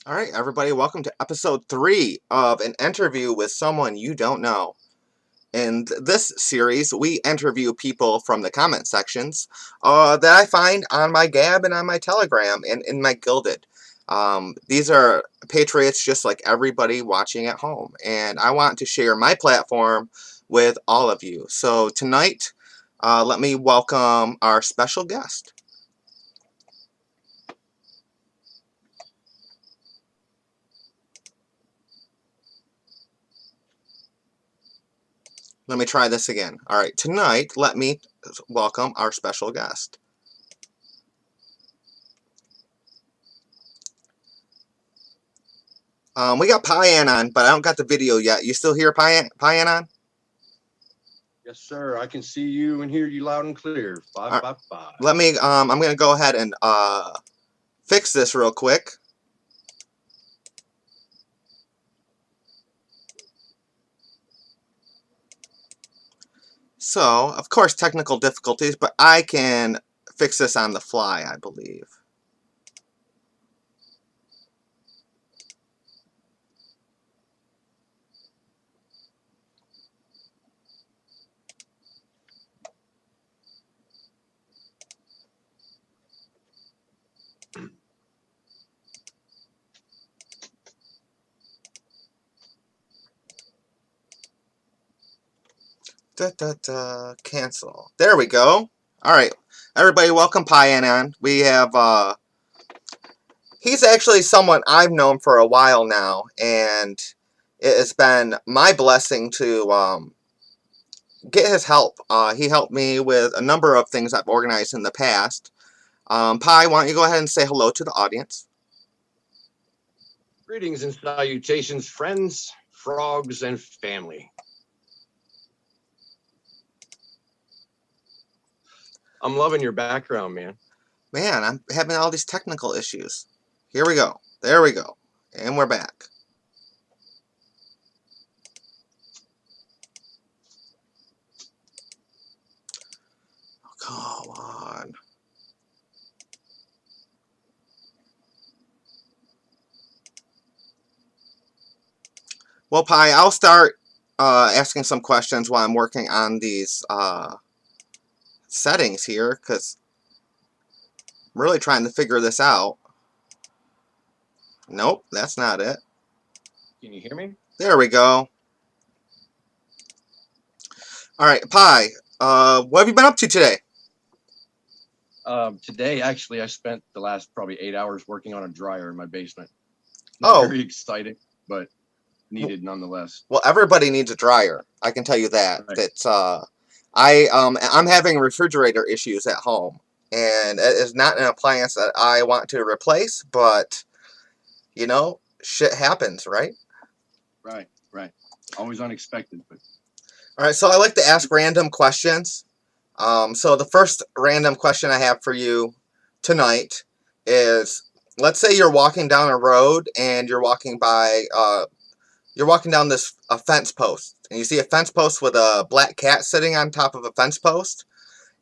All right, everybody, welcome to episode 3 of an interview with someone you don't know. In this series, we interview people from the comment sections that I find on my Gab and on my Telegram and in my Gilded. These are patriots just like everybody watching at home, and I want to share my platform with all of you. So tonight, let me welcome our special guest. Let me try this again. All right, tonight, let me welcome our special guest. We got Pyan on, but I don't got the video yet. You still hear Pyan on? Yes, sir. I can see you and hear you loud and clear. 555. Let me. I'm gonna go ahead and fix this real quick. So, of course, technical difficulties, but I can fix this on the fly, I believe. Cancel. There we go. All right, everybody, welcome Pyan on. We have he's actually someone I've known for a while now, and it has been my blessing to get his help. He helped me with a number of things I've organized in the past. Pi, why don't you go ahead and say hello to the audience? Greetings and salutations, friends, frogs, and family. I'm loving your background, man. Man, I'm having all these technical issues. Here we go. There we go. And we're back. Oh, come on. Well, Pi, I'll start asking some questions while I'm working on these settings here, because I'm really trying to figure this out. Nope, that's not it. Can you hear me? There we go. All right, Pi, what have you been up to today? Today, actually, I spent the last probably 8 hours working on a dryer in my basement. Oh. Very exciting, but needed nonetheless. Well, everybody needs a dryer. I can tell you that. Right. That's I'm having refrigerator issues at home, and it is not an appliance that I want to replace. But you know, shit happens, right? Right. Always unexpected, but All right. So I like to ask random questions. So the first random question I have for you tonight is: let's say you're walking down a road and you're walking by you're walking down this fence post, and you see a fence post with a black cat sitting on top of a fence post,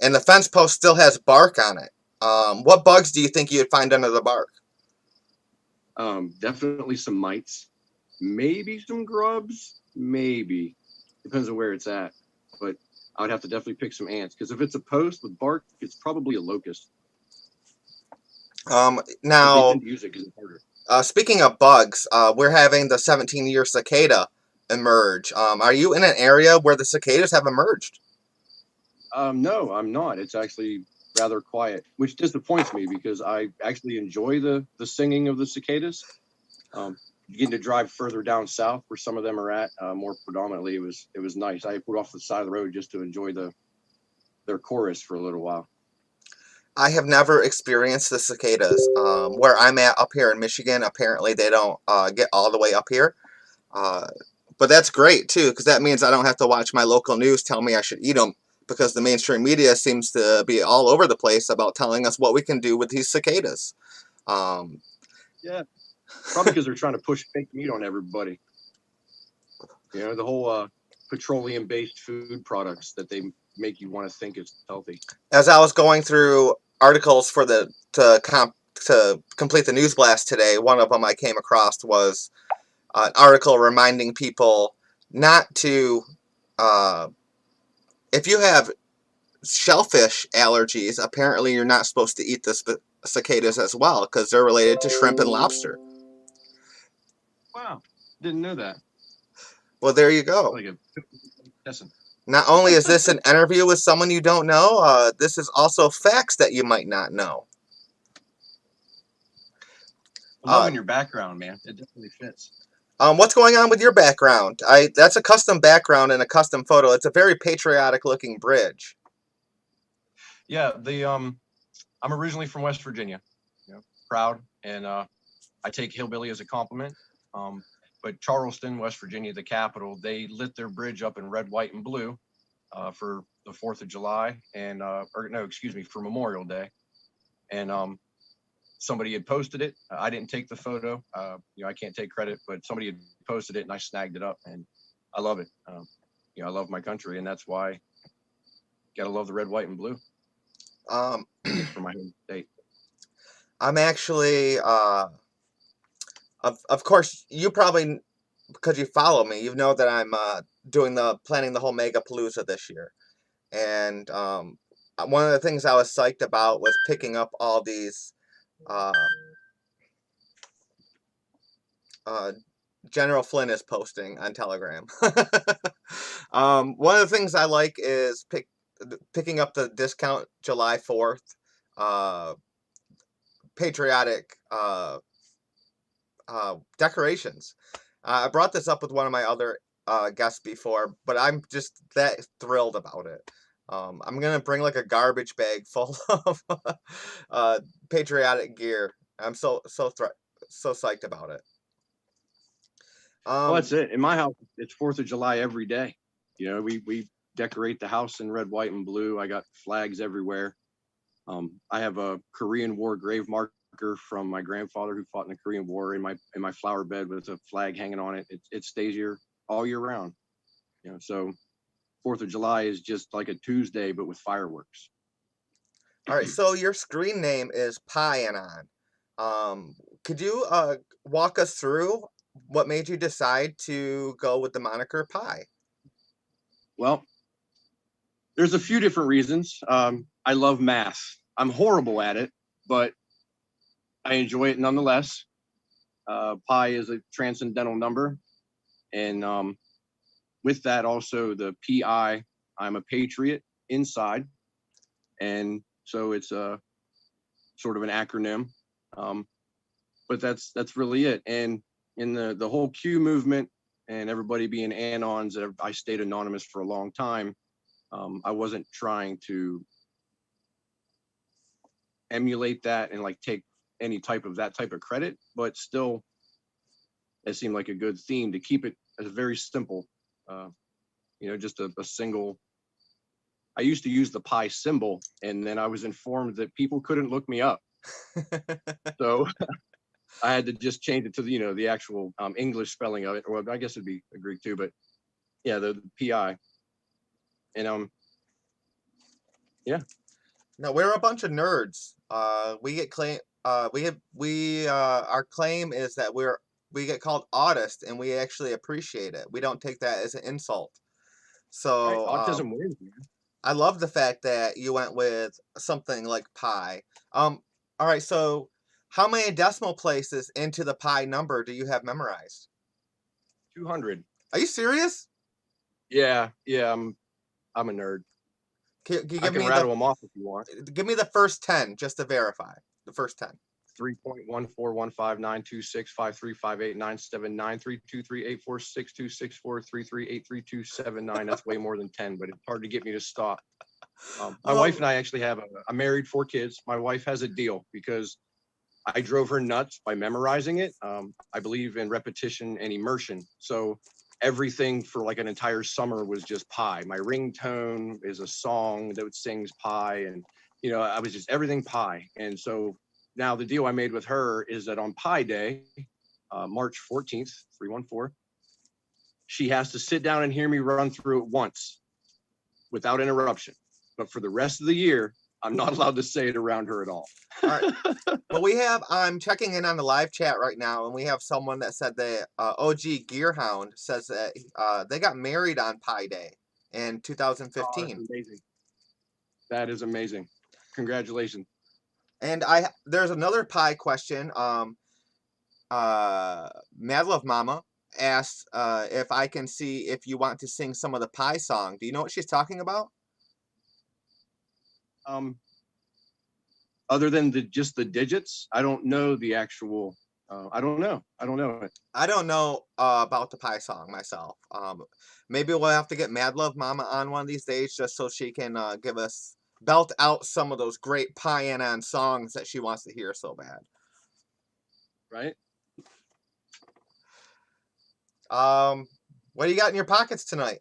and the fence post still has bark on it. What bugs do you think you'd find under the bark? definitely some mites, maybe some grubs, maybe depends on where it's at. But I would have to definitely pick some ants because if it's a post with bark, it's probably a locust. Now, they didn't use it because it's harder. Speaking of bugs, we're having the 17-year cicada emerge. Are you in an area where the cicadas have emerged? No, I'm not. It's actually rather quiet, which disappoints me because I actually enjoy the singing of the cicadas. Getting to drive further down south where some of them are at, more predominantly, it was nice. I put off the side of the road just to enjoy their chorus for a little while. I have never experienced the cicadas. Where I'm at up here in Michigan, apparently they don't get all the way up here. But that's great, too, because that means I don't have to watch my local news tell me I should eat them, because the mainstream media seems to be all over the place about telling us what we can do with these cicadas. Yeah, probably because they're trying to push fake meat on everybody. You know, the whole petroleum-based food products that they make you want to think it's healthy. As I was going through articles for to to complete the news blast today. One of them I came across was an article reminding people not to, if you have shellfish allergies, apparently you're not supposed to eat the cicadas as well because they're related to shrimp and lobster. Wow, didn't know that. Well, there you go. Like a lesson. Not only is this an interview with someone you don't know, this is also facts that you might not know. I'm loving your background, man. It definitely fits. What's going on with your background? That's a custom background and a custom photo. It's a very patriotic looking bridge. Yeah, I'm originally from West Virginia, proud, and I take hillbilly as a compliment. But Charleston, West Virginia, the capital, they lit their bridge up in red, white, and blue for the 4th of July for Memorial Day. And somebody had posted it. I didn't take the photo. I can't take credit, but somebody had posted it and I snagged it up, and I love it. I love my country, and that's why gotta love the red, white, and blue. For my home state. I'm actually, of course, you probably, because you follow me, you know that I'm planning the whole Megapalooza this year. And one of the things I was psyched about was picking up all these General Flynn is posting on Telegram. One of the things I like is picking up the discount July 4th patriotic decorations. I brought this up with one of my other guests before, but I'm just that thrilled about it. I'm gonna bring like a garbage bag full of patriotic gear. I'm so psyched about it. Well, that's it. In my house, it's 4th of July every day. We decorate the house in red, white, and blue. I got flags everywhere. I have a Korean War grave marker from my grandfather who fought in the Korean War in my flower bed with a flag hanging on it. It stays here all year round. So 4th of July is just like a Tuesday, but with fireworks. All right, so your screen name is Pyanon. Could you walk us through what made you decide to go with the moniker Pi? Well, there's a few different reasons. I love math. I'm horrible at it, but I enjoy it nonetheless. Pi is a transcendental number. And with that, also the PI, I'm a patriot inside. And so it's a sort of an acronym. But that's really it. And in the whole Q movement and everybody being anons, I stayed anonymous for a long time. I wasn't trying to emulate that and like take any type of credit, but still it seemed like a good theme to keep it as very simple. Just a single. I used to use the pi symbol, and then I was informed that people couldn't look me up. So I had to just change it to the actual English spelling of it. Or I guess it'd be a Greek too, but yeah, the PI. And yeah. No, we're a bunch of nerds. We get claim. Our claim is that we get called autist, and we actually appreciate it. We don't take that as an insult. So right. Autism wins, man. I love the fact that you went with something like pi. All right, so how many decimal places into the pi number do you have memorized? 200. Are you serious? Yeah, I'm a nerd. Can you I can rattle them off if you want. Give me the first 10 just to verify. The first 10. 3.141592653589793238462643383279. That's way more than 10, but it's hard to get me to stop. My wife and I actually I'm married, 4 kids. My wife has a deal because I drove her nuts by memorizing it. I believe in repetition and immersion. So everything for like an entire summer was just Pi. My ringtone is a song that sings Pi, and I was just everything Pi. And so now the deal I made with her is that on Pi Day, March 14th, 314, she has to sit down and hear me run through it once without interruption. But for the rest of the year, I'm not allowed to say it around her at all. All right. Well, I'm checking in on the live chat right now, and we have someone that said that OG Gearhound says that they got married on Pi Day in Oh, that's 2015. amazing. That is amazing. Congratulations. And there's another Pi question. Mad Love Mama asks if I can see if you want to sing some of the Pi song. Do you know what she's talking about? Other than just the digits, I don't know the actual. I don't know. I don't know it. I don't know about the Pi song myself. Maybe we'll have to get Mad Love Mama on one of these days just so she can give us belt out some of those great Pi Anon songs that she wants to hear so bad. Right. What do you got in your pockets tonight?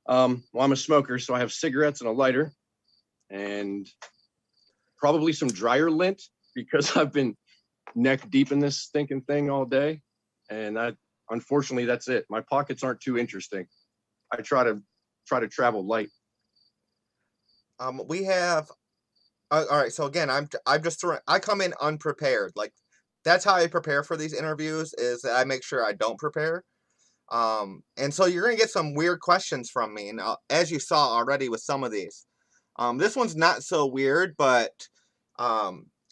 Well, I'm a smoker, so I have cigarettes and a lighter, and probably some dryer lint because I've been neck deep in this stinking thing all day, and unfortunately that's it. My pockets aren't too interesting. I try to travel light. We have all right. So again, I'm just throwing. I come in unprepared. Like that's how I prepare for these interviews. Is that I make sure I don't prepare. And so you're gonna get some weird questions from me, and as you saw already with some of these, this one's not so weird, but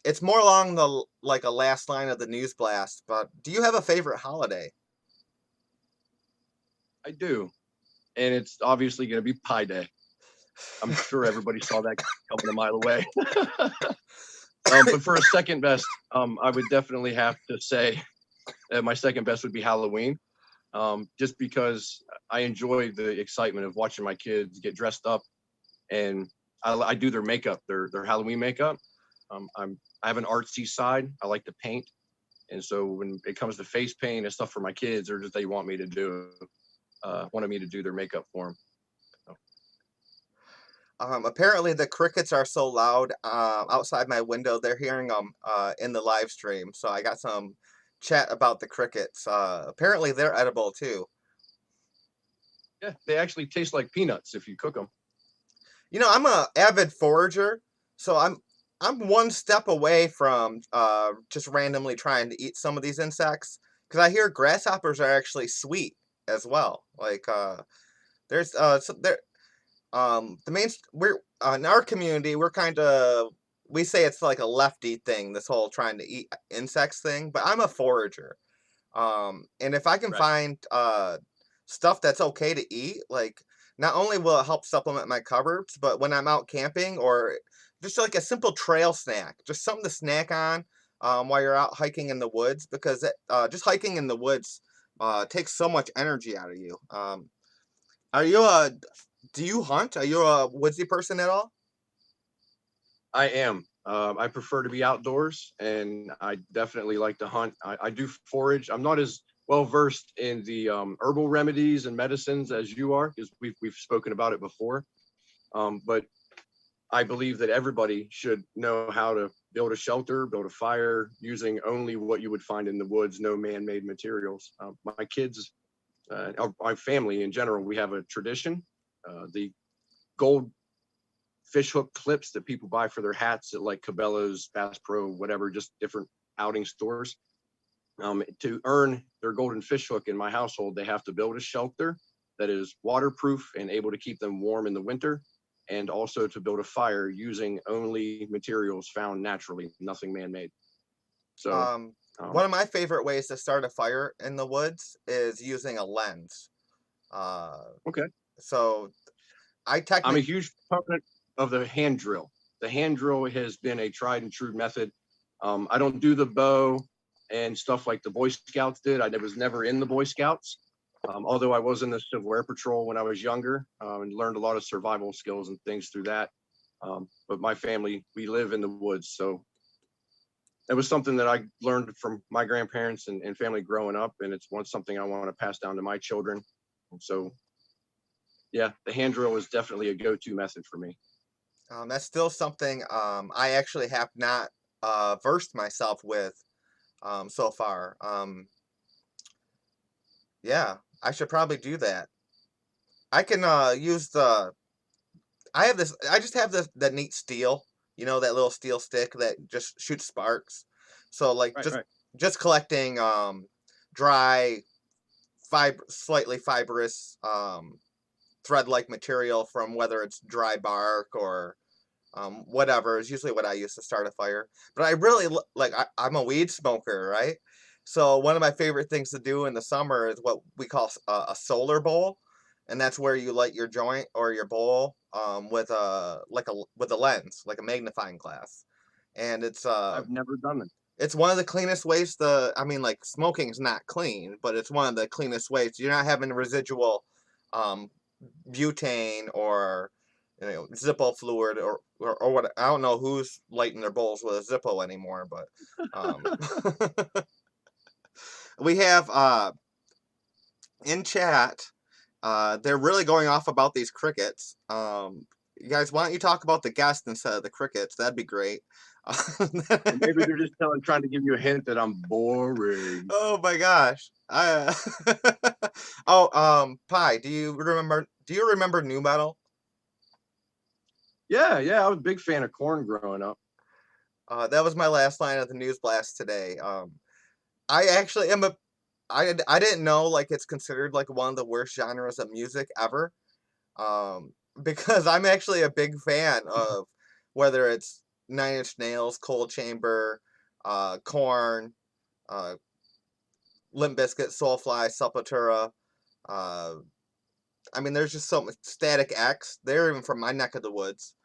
it's more along the like a last line of the news blast. But do you have a favorite holiday? I do, and it's obviously going to be Pi Day. I'm sure everybody saw that coming a mile away. But for a second best, I would definitely have to say that my second best would be Halloween. Just because I enjoy the excitement of watching my kids get dressed up, and I do their makeup, their Halloween makeup. I have an artsy side. I like to paint, and so when it comes to face paint and stuff for my kids, or just they want me to do, wanted me to do their makeup for them. Apparently the crickets are so loud outside my window. They're hearing them in the live stream. So I got some chat about the crickets. Apparently they're edible too. Yeah, they actually taste like peanuts if you cook them. You know, I'm a avid forager, so I'm one step away from just randomly trying to eat some of these insects because I hear grasshoppers are actually sweet as well. Like there's there the main we're in our community we're kind of we say it's like a lefty thing, this whole trying to eat insects thing, but I'm a forager. And if I can Right. find stuff that's okay to eat, like not only will it help supplement my carbs, but when I'm out camping or just like a simple trail snack, just something to snack on while you're out hiking in the woods, because just hiking in the woods takes so much energy out of you. Are you a do you hunt? Are you a woodsy person at all? I am. I prefer to be outdoors, and I definitely like to hunt. I do forage. I'm not as well versed in the herbal remedies and medicines as you are, because we've spoken about it before. But I believe that everybody should know how to build a shelter, build a fire, using only what you would find in the woods, no man-made materials. My kids, my family in general, we have a tradition. The gold fish hook clips that people buy for their hats at like Cabela's, Bass Pro, whatever, just different outing stores. To earn their golden fish hook in my household, they have to build a shelter that is waterproof and able to keep them warm in the winter, and also to build a fire using only materials found naturally, nothing man-made. So, One of my favorite ways to start a fire in the woods is using a lens. okay. So I I'm a technically huge proponent of the hand drill. The hand drill has been a tried and true method. I don't do the bow and stuff like the Boy Scouts did. I was never in the Boy Scouts, although I was in the Civil Air Patrol when I was younger, and learned a lot of survival skills and things through that. But my family, we live in the woods, so it was something that I learned from my grandparents and family growing up, and it's something I want to pass down to my children. And so, yeah, the hand drill is definitely a go-to method for me. that's still something I actually have not versed myself with so far. Yeah, I should probably do that. I can use the I have this. I just have this that neat steel. You know, that little steel stick that just shoots sparks. So like Right, right. just collecting dry, slightly fibrous thread-like material from whether it's dry bark or whatever is usually what I use to start a fire. But I really like I'm a weed smoker, right? So one of my favorite things to do in the summer is what we call a solar bowl, and that's where you light your joint or your bowl with a lens, like a magnifying glass, and I've never done it. it's one of the cleanest ways to. I mean, like smoking's not clean, but it's one of the cleanest ways. You're not having residual um, butane or Zippo fluid or what. I don't know who's lighting their bowls with a Zippo anymore, but um, we have in chat. They're really going off about these crickets. You guys, why don't you talk about the guest instead of the crickets? That'd be great. Or maybe they're just trying to give you a hint that I'm boring. Oh my gosh. Oh, Pi, do you remember new metal? Yeah, yeah. I was a big fan of corn growing up. That was my last line of the news blast today. I actually am I didn't know like it's considered like one of the worst genres of music ever. Because I'm actually a big fan of whether it's Nine Inch Nails, Cold Chamber, Korn, uh, Limp Bizkit, Soulfly, Sepultura. Uh, I mean, there's just so much Static X. They're even from my neck of the woods.